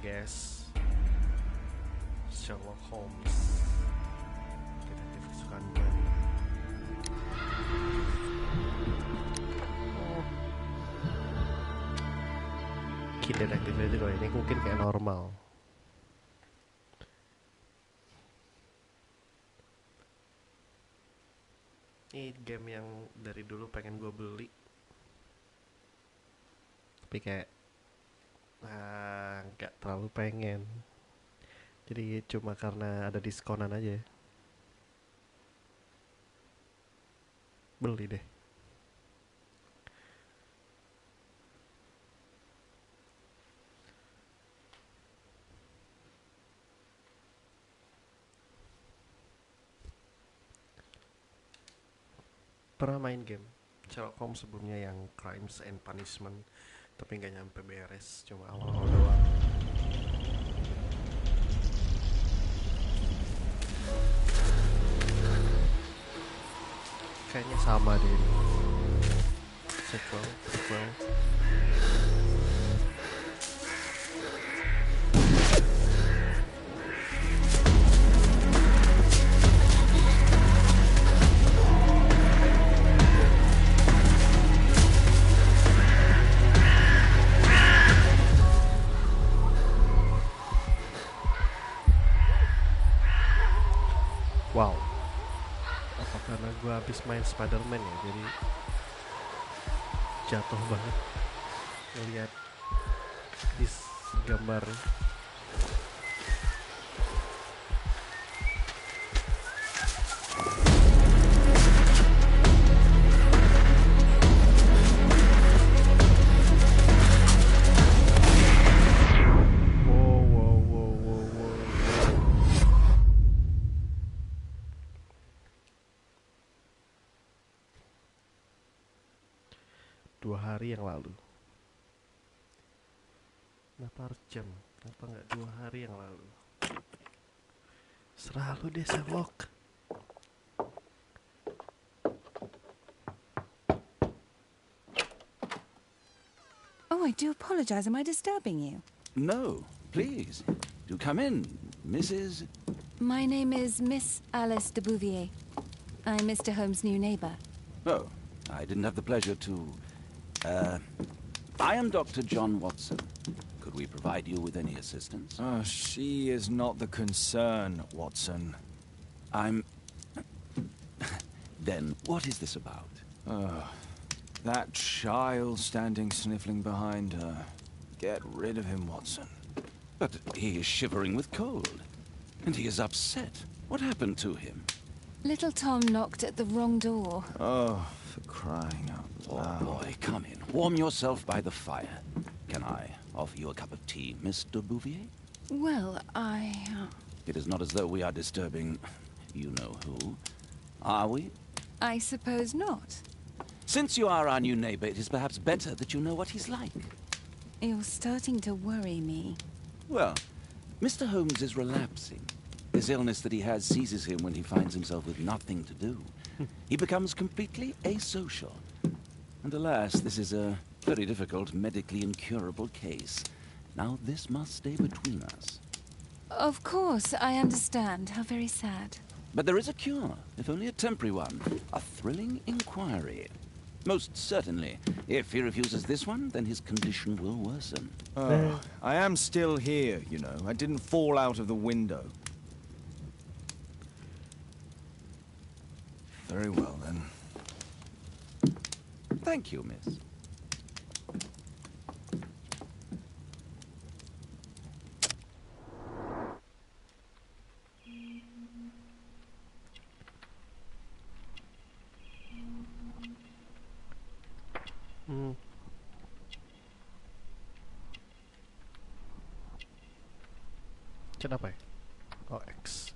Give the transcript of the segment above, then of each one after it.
guys, Sherlock Holmes, detektif kesukaan gue nih. Detektifnya itu kalau ini mungkin kayak normal. Ini game yang dari dulu pengen gue beli, tapi kayak nggak terlalu pengen. Jadi cuma karena ada diskonan aja beli deh. Pernah main game Sherlock Holmes sebelumnya yang Crimes and Punishment, tapi nggak nyampe beres, cuma awal-awal doang. Kayaknya sama deh ini. Sequel. Wow, apa karena gue habis main Spider-Man ya, jadi jatuh banget ngeliat di gambar. Dua hari yang lalu. Kenapa harus jam? Kenapa nggak 2 hari yang lalu? Selalu deh Sherlock. Oh, I do apologize. Am I disturbing you? No, please. Do come in, Mrs. My name is Miss Alice de Bouvier. I'm Mr. Holmes' new neighbor. Oh, I didn't have the pleasure to... I am Dr. John Watson. Could we provide you with any assistance? She is not the concern, Watson. Then, what is this about? That child standing sniffling behind her. Get rid of him, Watson. But he is shivering with cold. And he is upset. What happened to him? Little Tom knocked at the wrong door. Oh, for crying out loud. Oh, boy, come in. Warm yourself by the fire. Can I offer you a cup of tea, Mr. Bouvier? Well, It is not as though we are disturbing you-know-who, are we? I suppose not. Since you are our new neighbor, it is perhaps better that you know what he's like. You're starting to worry me. Well, Mr. Holmes is relapsing. This illness that he has seizes him when he finds himself with nothing to do. He becomes completely asocial. And alas, this is a very difficult, medically incurable case. Now this must stay between us. Of course, I understand. How very sad. But there is a cure, if only a temporary one. A thrilling inquiry. Most certainly. If he refuses this one, then his condition will worsen. Oh, I am still here, you know. I didn't fall out of the window. Very well, then. Thank you, miss. Kenapa ya? Oh, X.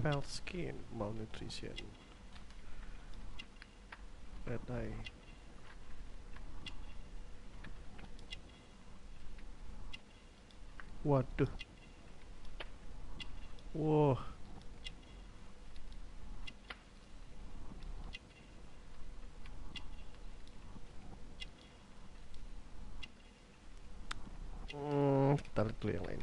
Pale skin, malnutrition, red eye. Waduh. Wow. kita lihat dulu yang lain.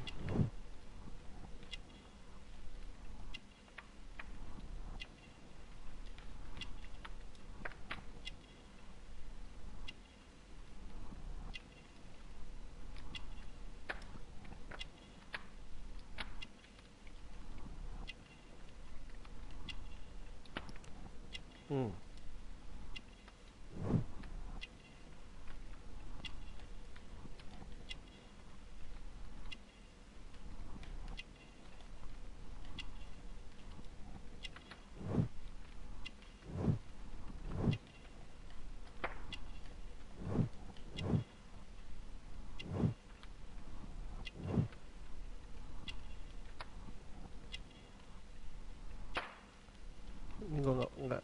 Enggak.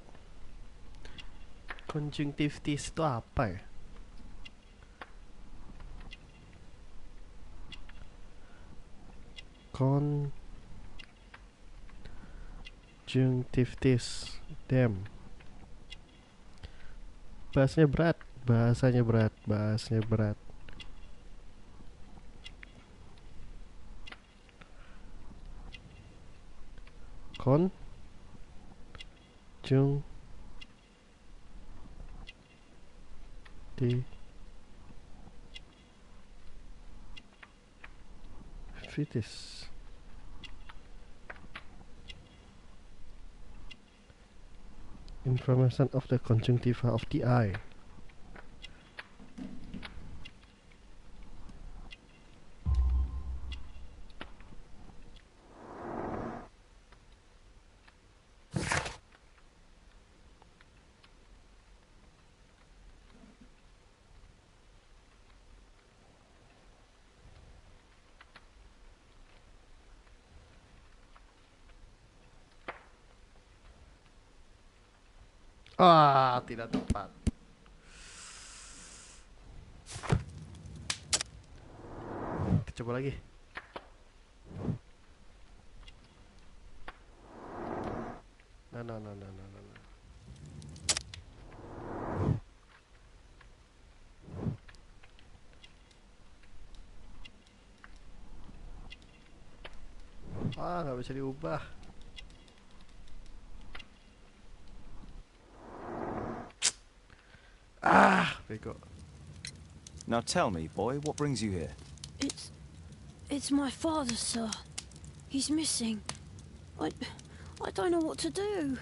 Conjunctivitis itu apa ya? Conjunctivitis. Damn. Bahasanya berat. Conjunctivitis. Inflammation of the conjunctiva of the eye. Tidak tepat. Kita coba lagi. No. Nggak bisa diubah. Bego. Now tell me, boy, what brings you here? It's my father, sir. He's missing. I don't know what to do.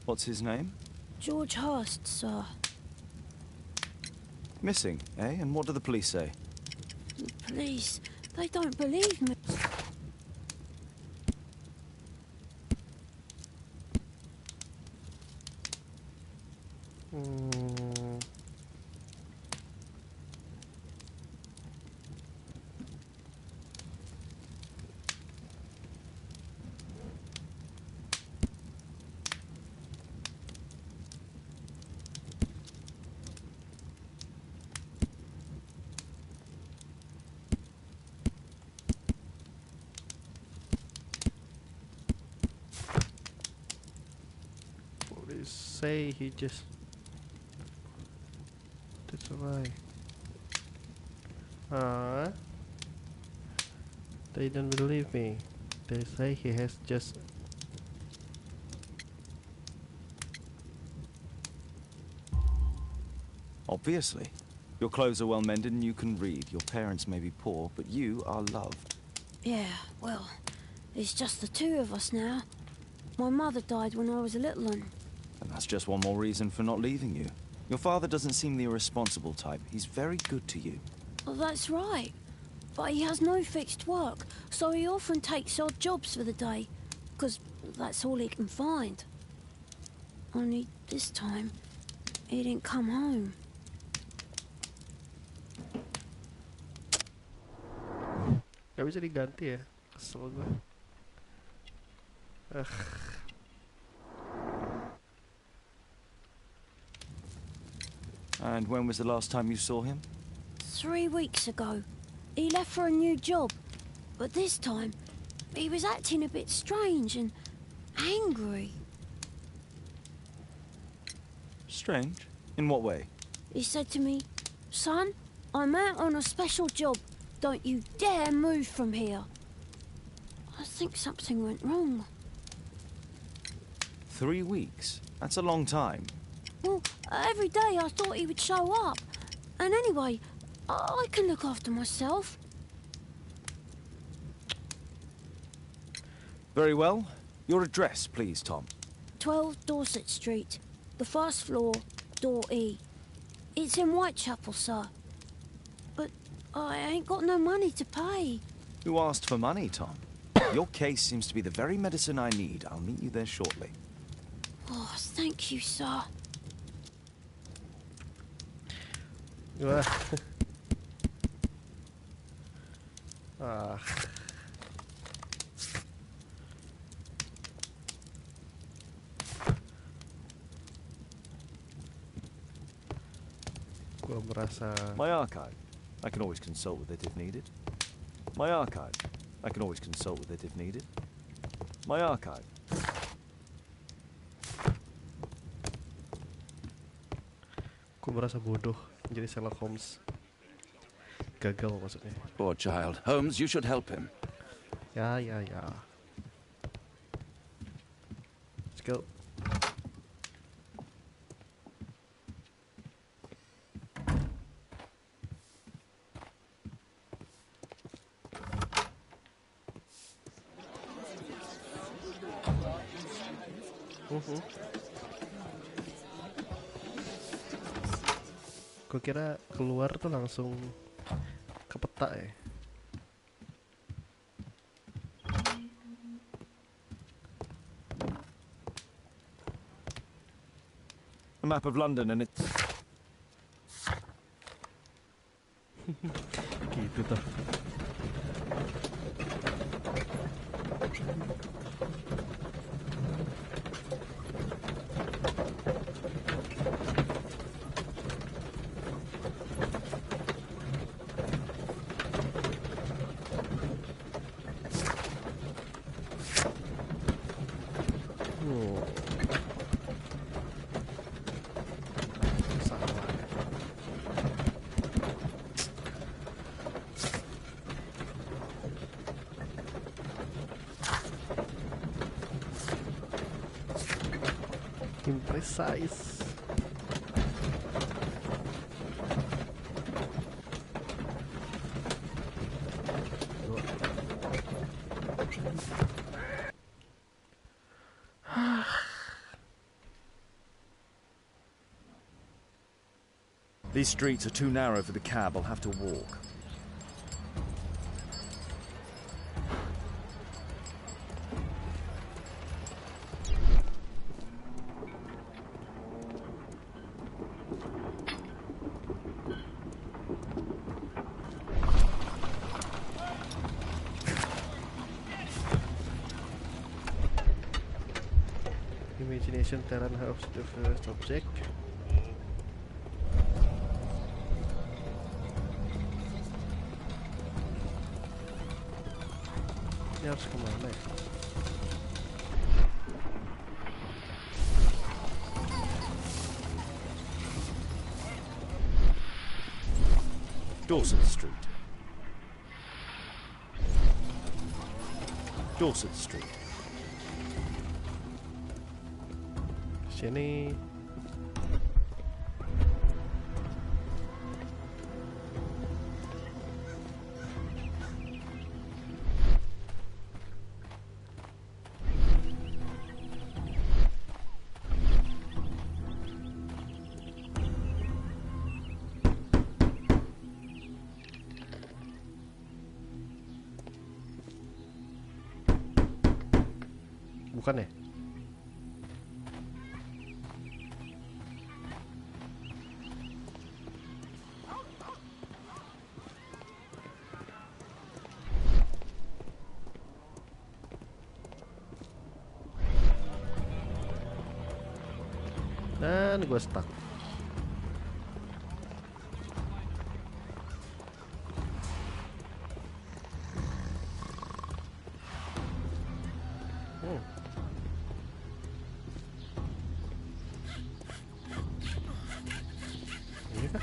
What's his name? George Hurst, sir. Missing, eh? And what do the police say? The police, they don't believe me. Say he just... That's alright. They don't believe me. They say he has just... Obviously. Your clothes are well mended and you can read. Your parents may be poor, but you are loved. Yeah, well, it's just the two of us now. My mother died when I was a little one. And that's just one more reason for not leaving you. Your father doesn't seem the irresponsible type. He's very good to you. Well, that's right. But he has no fixed work, so he often takes odd jobs for the day, because that's all he can find. Only this time, he didn't come home. Gak bisa diganti ya? Kesel gue. And when was the last time you saw him? 3 weeks ago. He left for a new job. But this time, he was acting a bit strange and angry. Strange? In what way? He said to me, "Son, I'm out on a special job. Don't you dare move from here. I think something went wrong. 3 weeks? That's a long time. Well, every day I thought he would show up. And anyway, I can look after myself. Very well. Your address, please, Tom. 12 Dorset Street. The first floor, door E. It's in Whitechapel, sir. But I ain't got no money to pay. Who asked for money, Tom? Your case seems to be the very medicine I need. I'll meet you there shortly. Oh, thank you, sir. Wah. Ah. Gua merasa My archive. I can always consult with it if needed. My archive. I can always consult with it if needed. My archive. gua merasa bodoh jadi Sherlock Holmes. Gagal maksudnya. Poor child. Holmes, you should help him. Ya. Let's go. Gue kira keluar tuh langsung ke peta ya. A map of London and it's... Gitu tuh. Salah. Imprecise. These streets are too narrow for the cab. I'll have to walk. Imagination talent helps the first object. Ini harus kemana ya? Dorset Street. Dorset Street. Sini. Bukan ya? Dan gue stuck. Ini kah?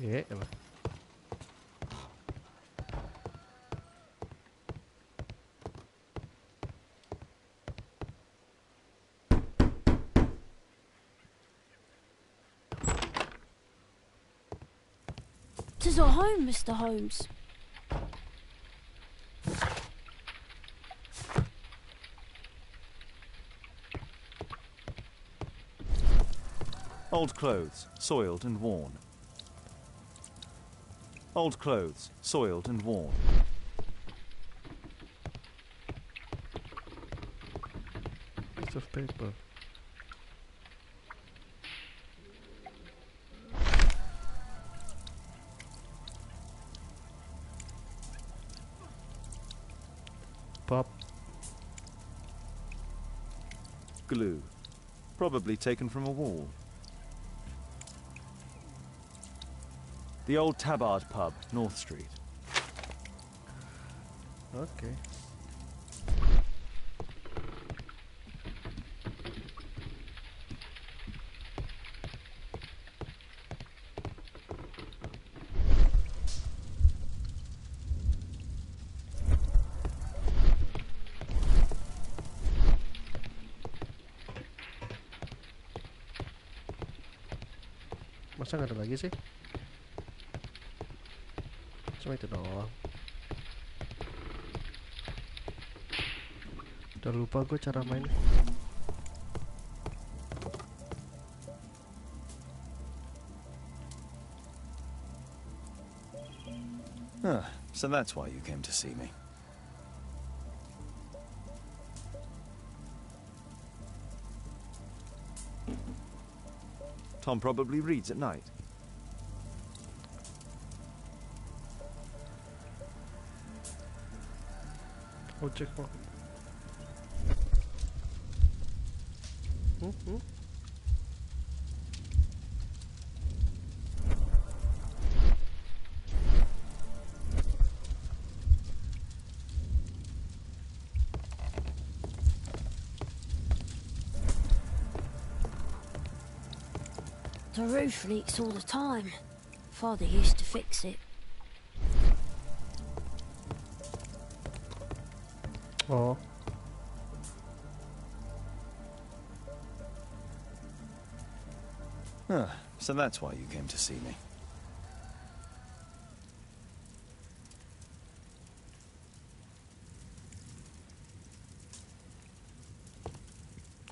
Lah. Tis our home, Mr. Holmes. Old clothes, soiled and worn. Old clothes, soiled and worn. Piece of paper. Pop. Glue. Probably taken from a wall. The old Tabard pub, North Street. Okay. Masa nggak ada lagi sih? Cuma itu doang. Udah lupa gue cara main. So that's why you came to see me. Tom probably reads at night. Oh, check kok. The roof leaks all the time. Father used to fix it. Oh. So that's why you came to see me.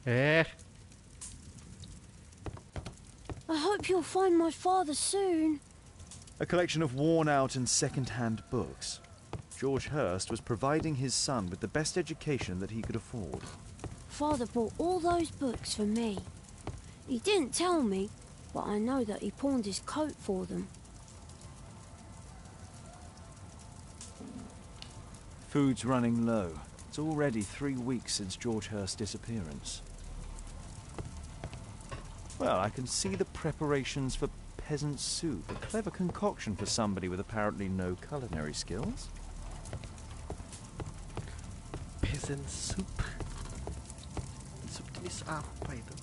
Eh. I hope you'll find my father soon. A collection of worn-out and second-hand books. George Hurst was providing his son with the best education that he could afford. Father bought all those books for me. He didn't tell me, but I know that he pawned his coat for them. Food's running low. It's already 3 weeks since George Hurst's disappearance. Well, I can see the preparations for peasant soup. A clever concoction for somebody with apparently no culinary skills. Peasant soup. Sup jenis apa itu?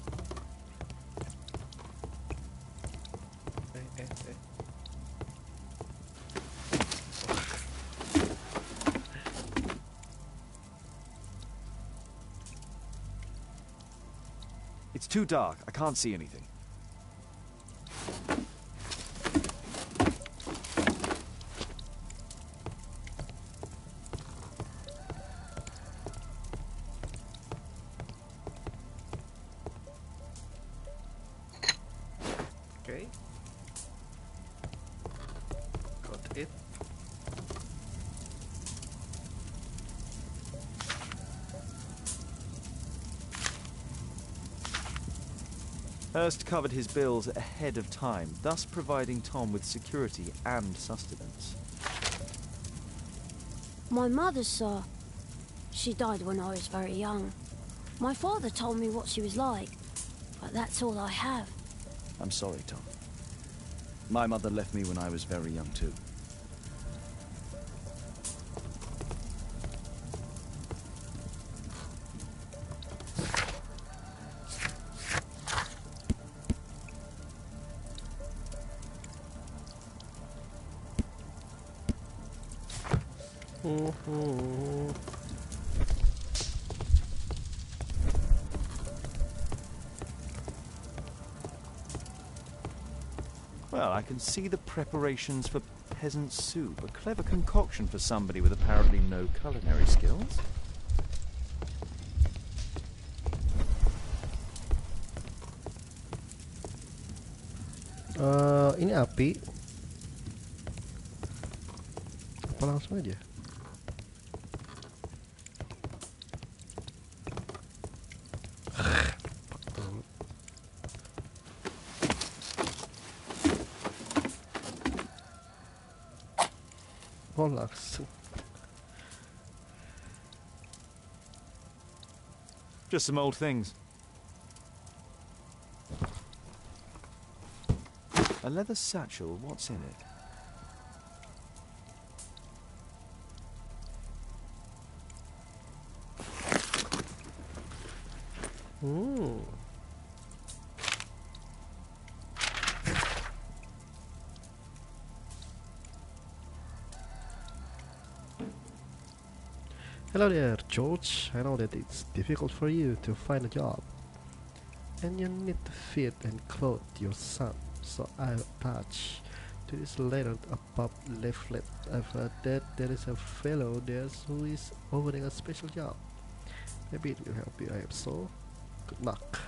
It's too dark. I can't see anything. Okay. Got it. Hurst covered his bills ahead of time, thus providing Tom with security and sustenance. My mother, sir. She died when I was very young. My father told me what she was like, but that's all I have. I'm sorry, Tom. My mother left me when I was very young, too. Well, I can see the preparations for peasant soup. A clever concoction for somebody with apparently no culinary skills. Ini api. Apa langsung aja? Oh langsung. Just some old things. A leather satchel, what's in it? Hello there, George. I know that it's difficult for you to find a job, and you need to feed and clothe your son. So I'll attach to this letter a pub leaflet. I've heard that there is a fellow there who is offering a special job. Maybe it will help you. I hope so. Good luck.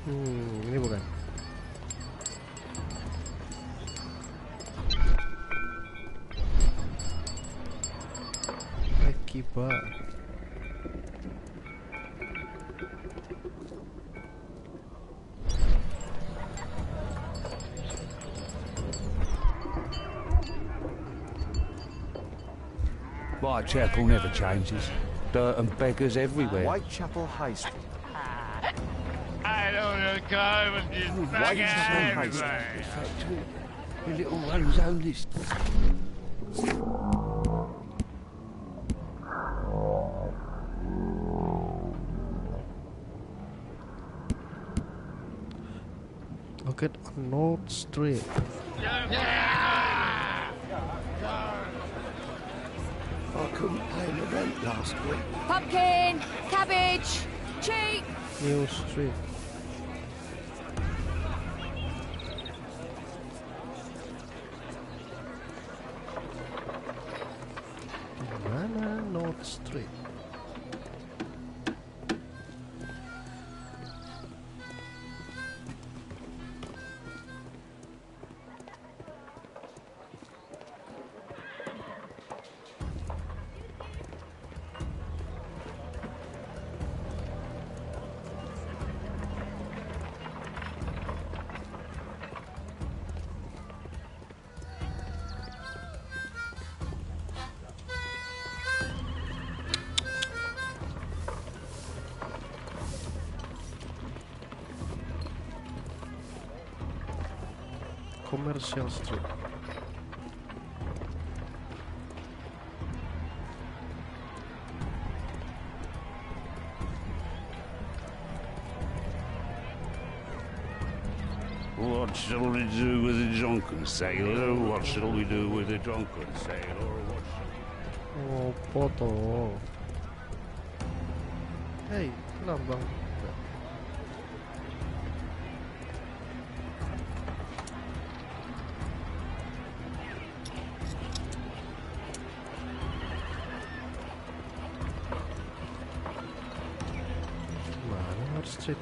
Ini bukan. Akibat. Whitechapel never changes. Dirt and beggars everywhere. Whitechapel High Street. I don't know, car with this Whitechapel High Street factory. The little one's oldest. Look at North Street. I couldn't pay the rent last week. Pumpkin, cabbage, cheap. New Street. Mana North Street? Commercial Street. What shall we do with a drunken sailor? What shall we do with a drunken sailor? Oh, foto. Hey, lambang. Commercial Street.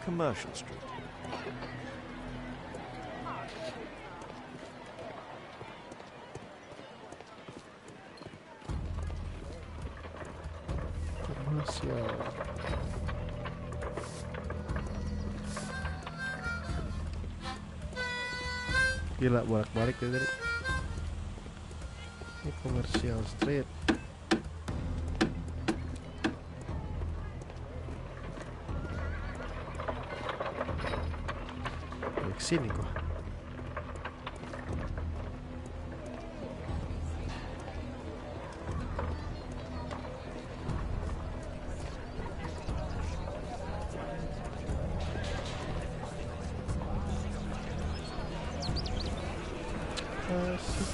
Commercial Street. Commercial. Gila bolak-balik ya tadi. Ini Commercial Street. Sini gua.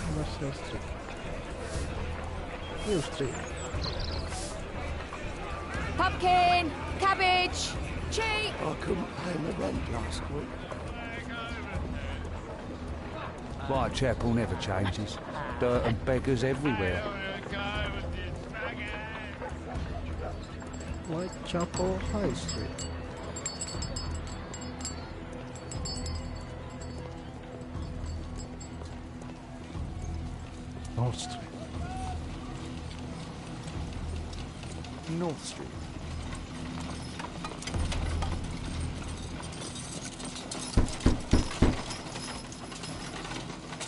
Commercial Street. New Street. Pumpkin! Cabbage! Cheese! I couldn't pay my rent last week. Whitechapel never changes. Dirt and beggars everywhere. Whitechapel High Street. North Street. North Street.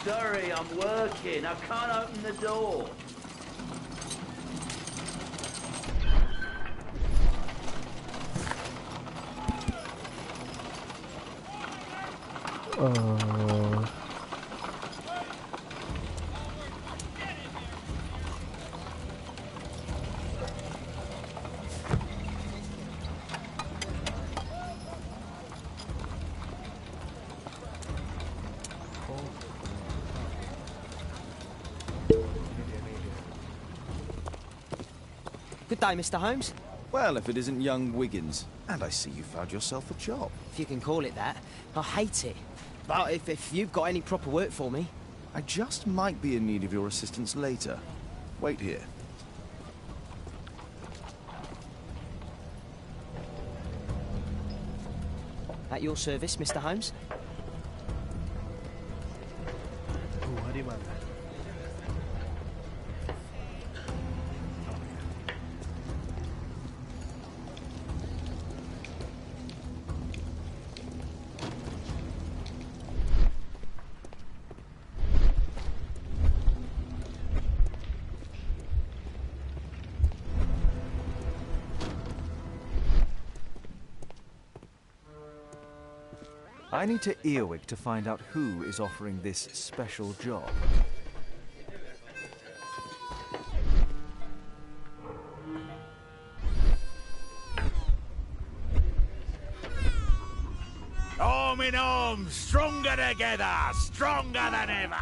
Sorry, I'm working. I can't open the door. Good day, Mr. Holmes. Well, if it isn't young Wiggins. And I see you found yourself a job. If you can call it that. I hate it. But if you've got any proper work for me... I just might be in need of your assistance later. Wait here. At your service, Mr. Holmes. Di mana? I need to earwig to find out who is offering this special job. Arm in arm, stronger together, stronger than ever.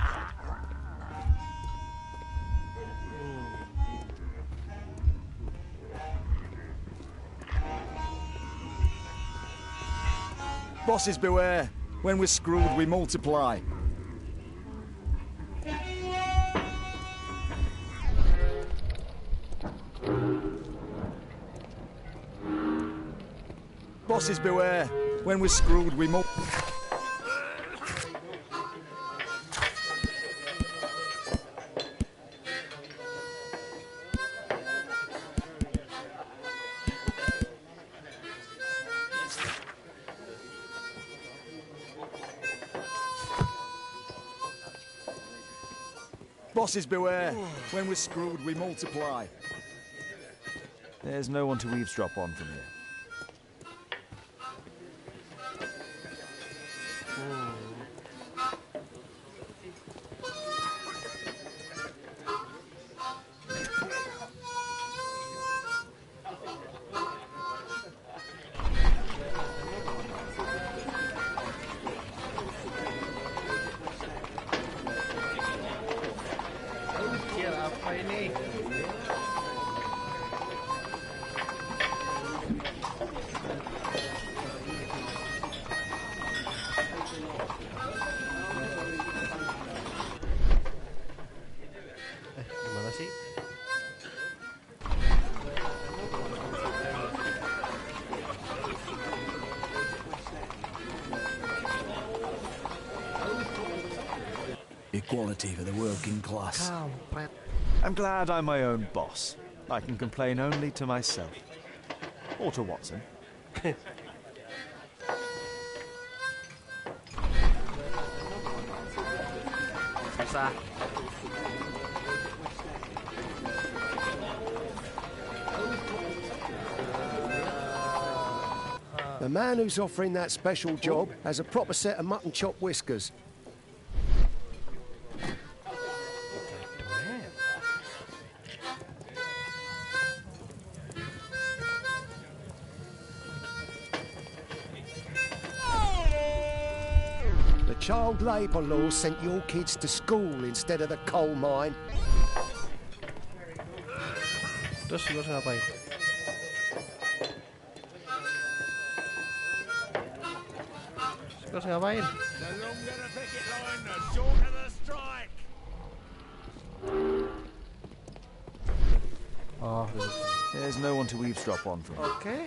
Bosses beware. When we're screwed, we multiply. Bosses beware. When we're screwed, we multiply. Bosses beware. When we're screwed, we multiply. There's no one to eavesdrop on from here. equality for the working class. Kampret. I'm glad I'm my own boss. I can complain only to myself. Or to Watson. Susah. The man who's offering that special job has a proper set of mutton chop whiskers. The child labour law sent your kids to school instead of the coal mine. Terus gue harus ngapain? Gue harus ngapain? The longer the picket line, the shorter the strike. Oh, There's no one to eavesdrop on from. okay.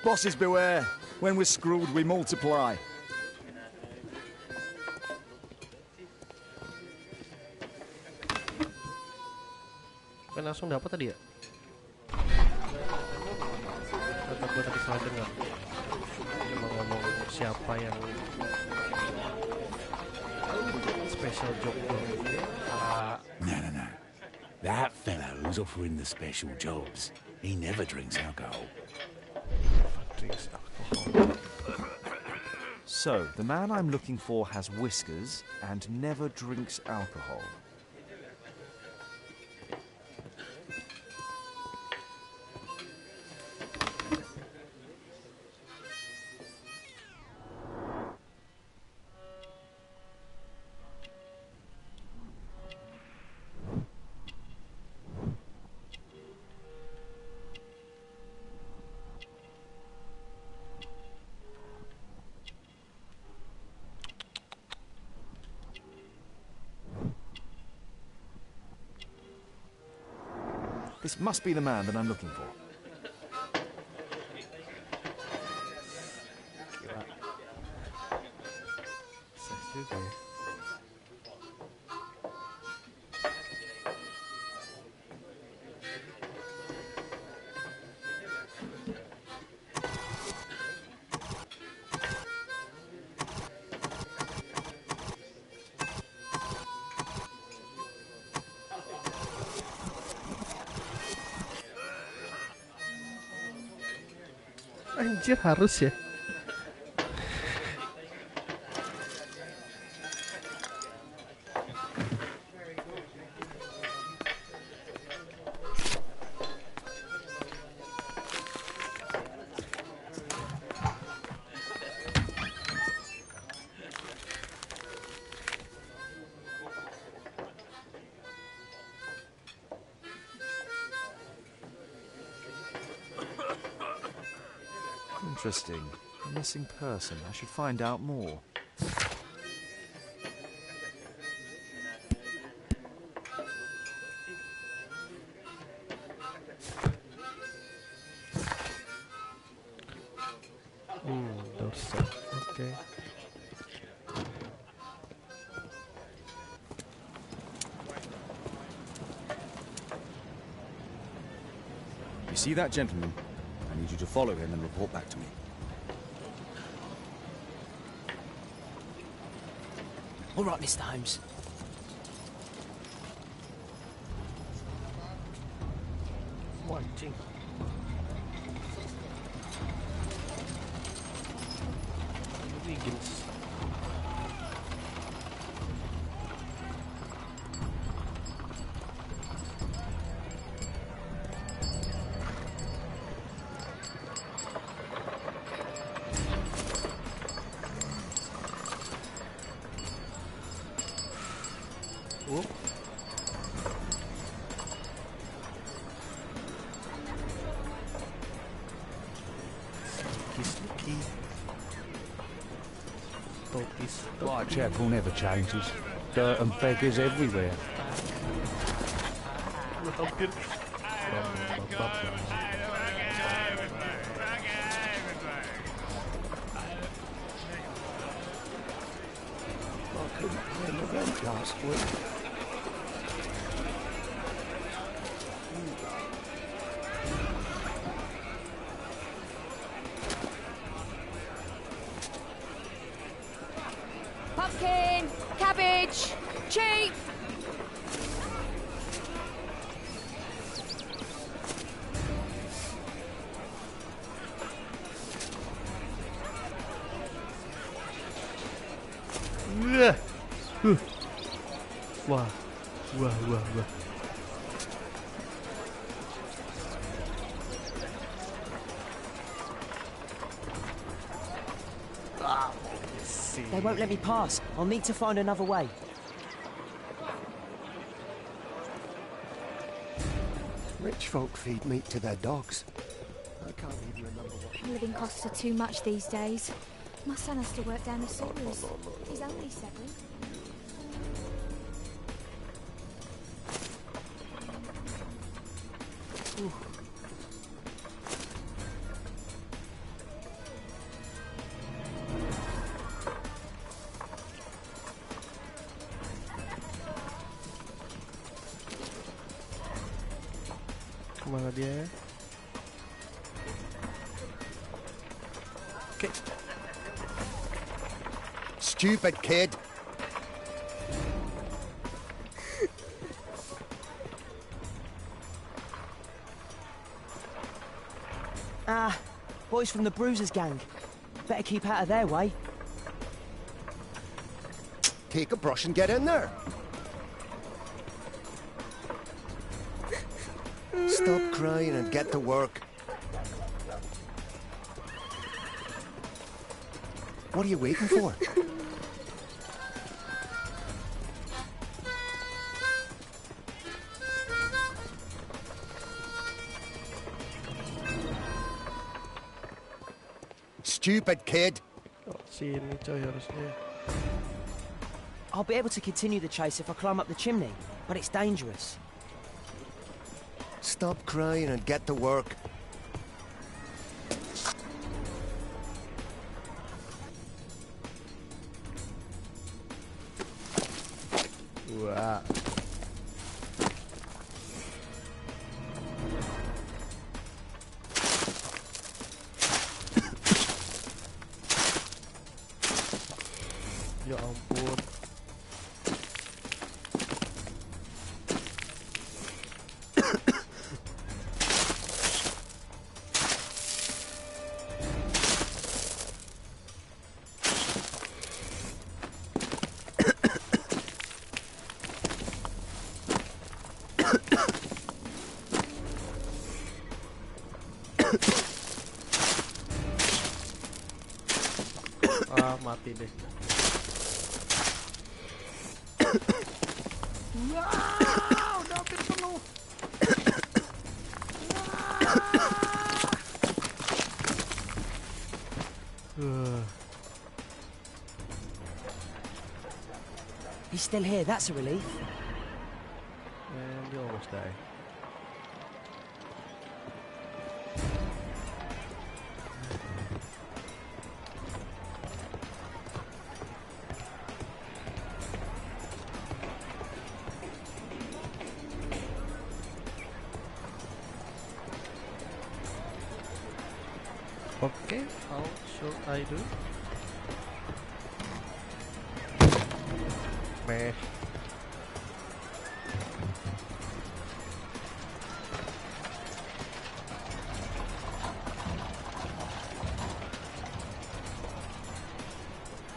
Bosses beware. When we're screwed, we multiply. Kan langsung dapat tadi ya? Atau gue tadi salah dengar? Cuma ngomong siapa yang special job gue. No. That fellow who's offering the special jobs, he never drinks alcohol. So, the man I'm looking for has whiskers and never drinks alcohol. This must be the man that I'm looking for. Kira. Sukses juga ya. Anjir, harus ya. Interesting. A missing person. I should find out more. Dorsal. Okay. You see that gentleman? I need you to follow him and report back to me. All right, Mr. Holmes. Watching. Begins. Oh. Sneaky. Whitechapel never changes. Dirt and beggars everywhere. I couldn't pay the rent last week. Pumpkin, cabbage, cheap. Wah, wah, wah, wah. They won't let me pass. I'll need to find another way. Rich folk feed meat to their dogs. I can't even remember what... Living costs are too much these days. My son has to work down the sewers. He's only 7. Kemana dia? Oke. Stupid kid. Boys from the Bruisers gang. Better keep out of their way. Take a brush and get in there. Stop crying and get to work. What are you waiting for? Stupid kid. Sini coy harusnya. I'll be able to continue the chase if I climb up the chimney, but it's dangerous. Stop crying and get to work. Wah. Ya ampun. Ah, mati deh. Udah hampir penuh. He's still here, that's a relief. And you almost die. Okay, how should I do? Meh.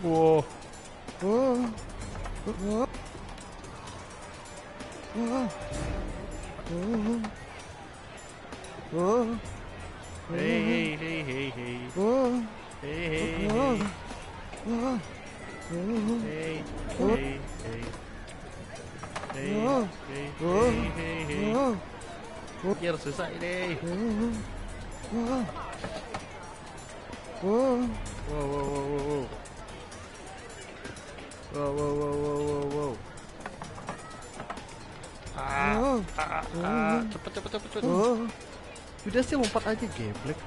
Whoa. Hey, hey, hey, hey, hey. Hey, hey, hey. Hey, hey, hey. Hey, hey, hey, hey, hey. Biar susah ini. Wow, wow, wow, wow, wow. Wow, wow, wow, wow, wow, wow. Cepet. Udah sih lompat aja geblek.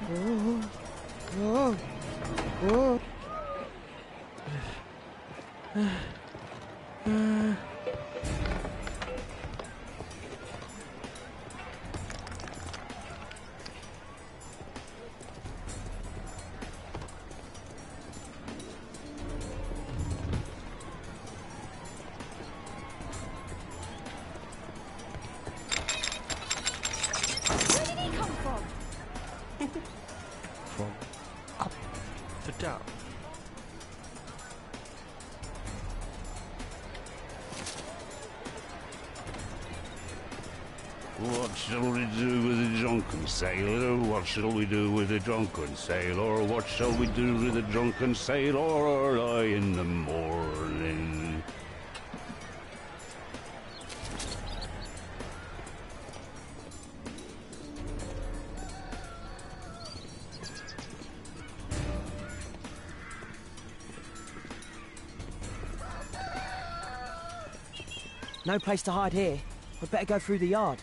From up to down. What shall we do with a drunken sailor? What shall we do with a drunken sailor? What shall we do with a drunken sailor early in the morning? No place to hide here. We'd better go through the yard.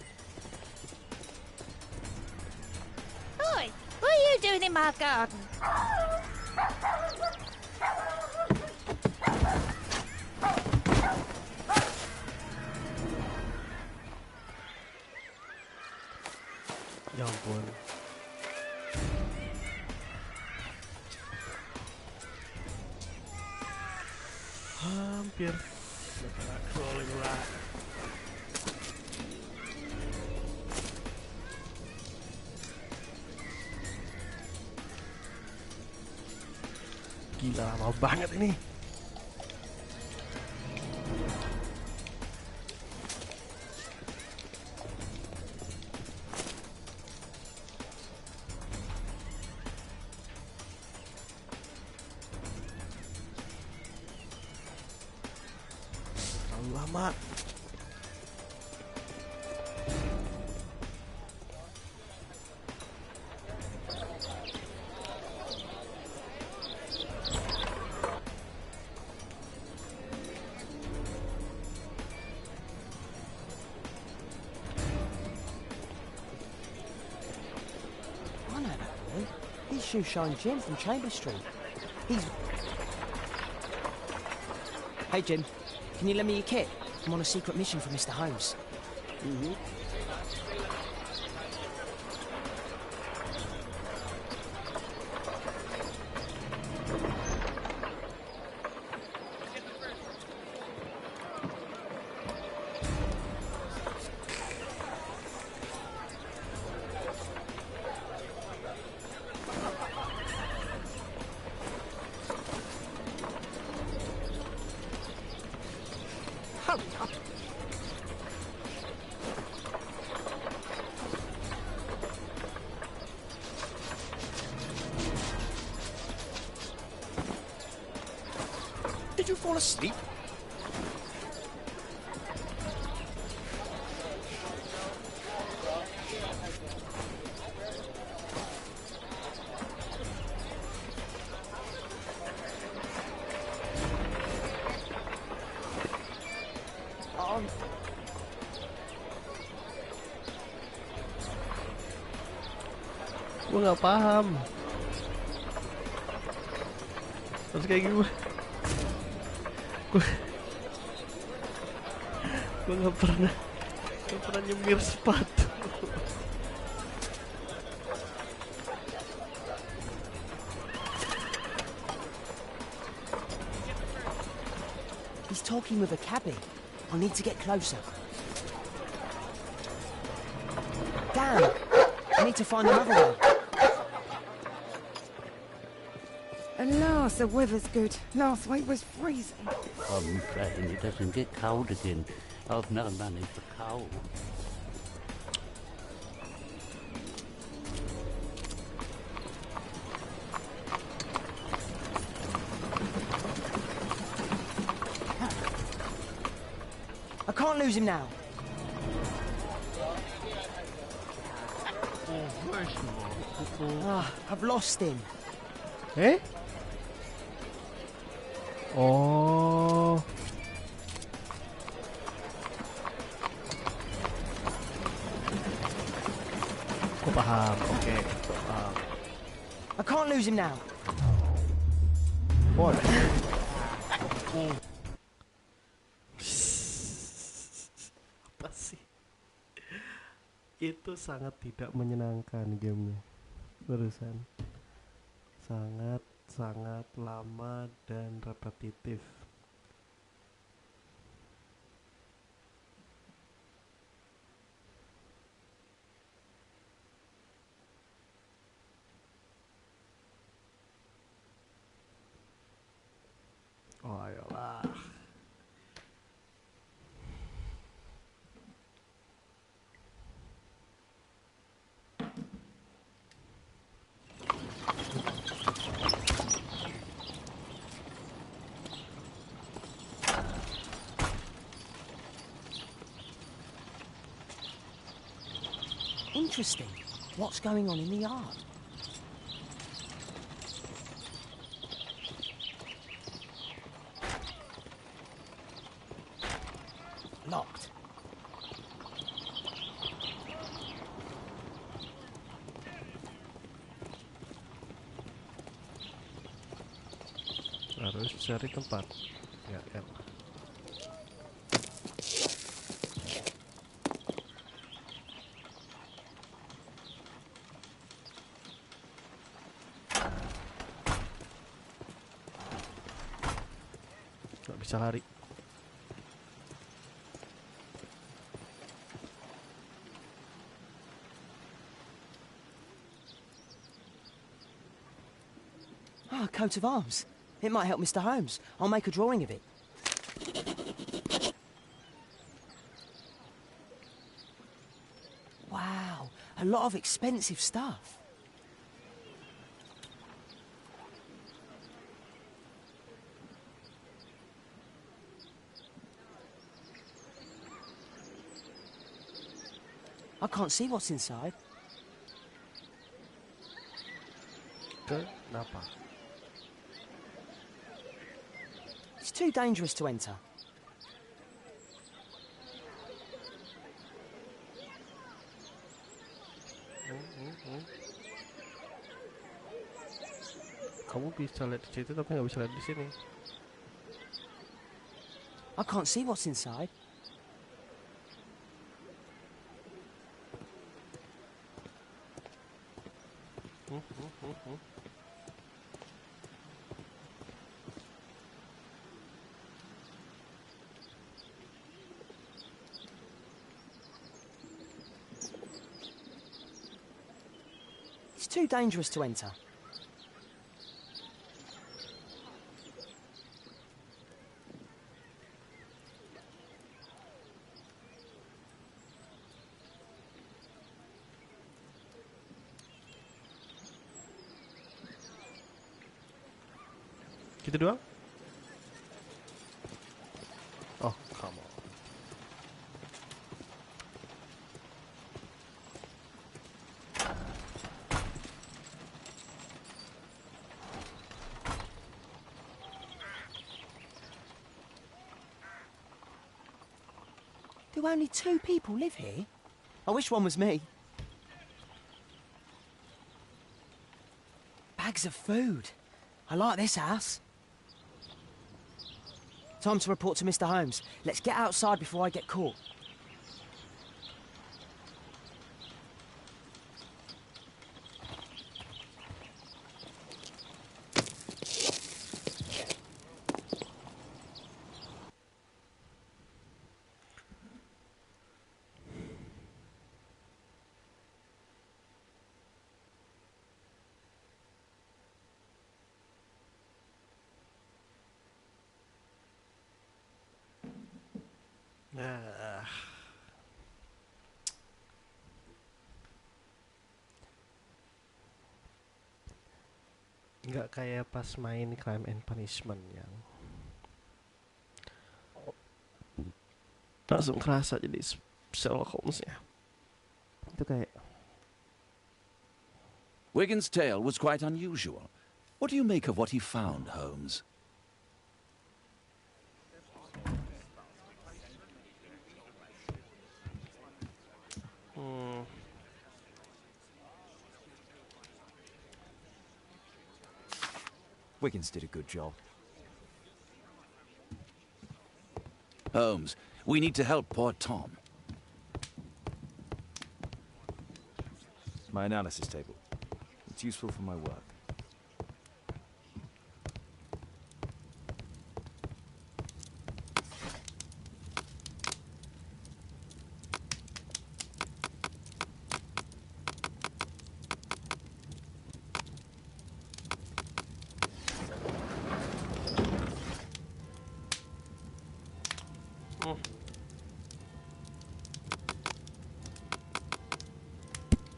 Oi, what are you doing in my garden? Ya ampun. Hampir. Crawling rat. Gila, lama banget ini. Terlalu lama. Shoe shine Jim from Chamber Street. He's... Hey Jim, can you lend me your kit? I'm on a secret mission for Mr. Holmes. Did you fall asleep? Gue nggak paham. Terus kayak gimana? Gue nggak pernah nyemir sepatu. He's talking with a cabbie. I need to get closer. Damn! I need to find another one. At last the weather's good. Last week was freezing. I'm praying it doesn't get cold again. I've no money for coal. I can't lose him now. I've lost him. Eh? Oh. paham. Oke, paham. I can't lose him now. What? Apa sih? Itu sangat tidak menyenangkan gamenya. Barusan. Sangat lama dan repetitif. Oh ayolah. Interesting. What's going on in the yard? Locked. Harus cari tempat. Ya, elah. Nggak bisa lari. Ah, a coat of arms. It might help Mr. Holmes. I'll make a drawing of it. Wow, a lot of expensive stuff. I can't see what's inside. Kenapa? It's too dangerous to enter. Kamu bisa lihat di situ tapi nggak bisa lihat di sini. I can't see what's inside. It's too dangerous to enter. Gitu doang? Oh, come on. Do only 2 people live here? I wish one was me. Bags of food. I like this house. Time to report to Mr. Holmes. Let's get outside before I get caught. Nah. Nggak kayak pas main Crime and Punishment yang langsung kerasa jadi Sherlock Holmes-nya. Itu kayak Wiggins' tale was quite unusual. What do you make of what he found, Holmes? Wiggins did a good job. Holmes, we need to help poor Tom. My analysis table. It's useful for my work.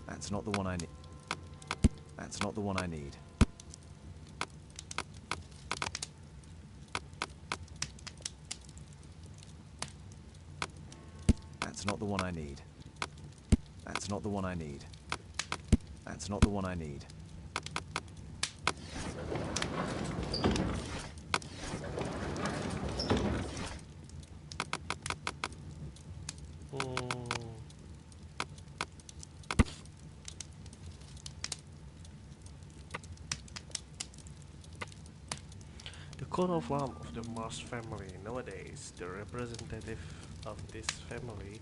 That's not the one I need. That's not the one I need. That's not the one I need. That's not the one I need. That's not the one I need. The coat of arms of the Marsh family. Nowadays, the representative of this family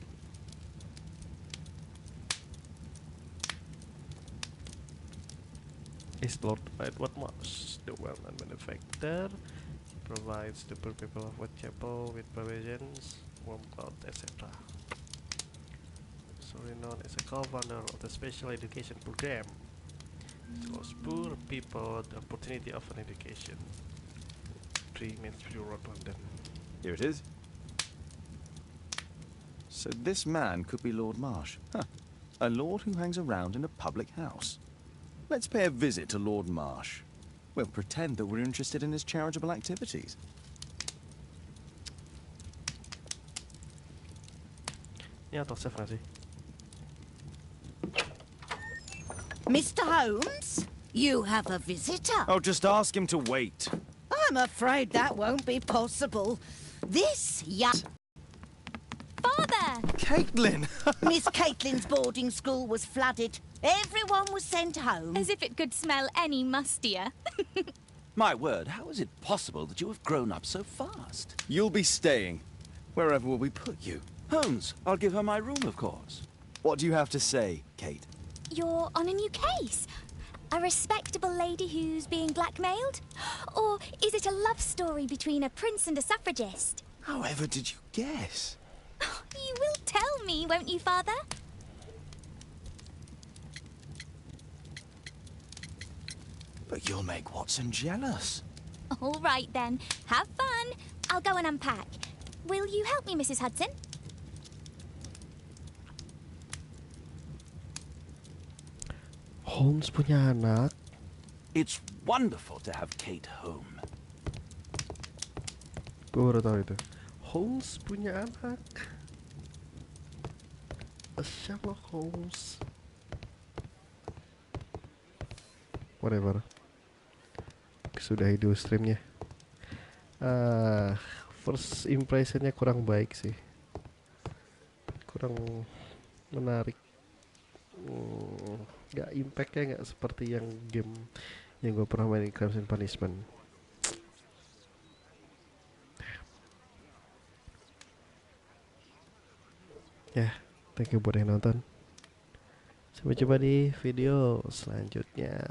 is Lord Edward Marsh, the well-known benefactor. He provides the poor people of Whitechapel with provisions, warm clothes, etc. So renowned as a co-founder of the special education program. It allows poor people the opportunity of an education. 3 Mansfield Road, London. Here it is. So this man could be Lord Marsh. Huh. A lord who hangs around in a public house. Let's pay a visit to Lord Marsh. We'll pretend that we're interested in his charitable activities. Ini atau save nggak sih? Mr. Holmes, you have a visitor. Oh, just ask him to wait. I'm afraid that won't be possible. This young... Father! Caitlin! Miss Caitlin's boarding school was flooded. Everyone was sent home. As if it could smell any mustier. My word, how is it possible that you have grown up so fast? You'll be staying. Wherever will we put you? Holmes, I'll give her my room, of course. What do you have to say, Kate? You're on a new case. A respectable lady who's being blackmailed? Or is it a love story between a prince and a suffragist? However did you guess? You will tell me, won't you, Father? But you'll make Watson jealous. All right, then. Have fun. I'll go and unpack. Will you help me, Mrs. Hudson? Holmes punya anak. It's wonderful to have Kate home. Gue baru tahu itu. Holmes punya anak. Sherlock Holmes. Whatever. Sudahi dulu streamnya. First impressionnya kurang baik sih. Kurang menarik. Gak impactnya gak seperti yang game yang gue pernah main Crimes and Punishment. Ya, thank you buat yang nonton. Sampai jumpa di video selanjutnya.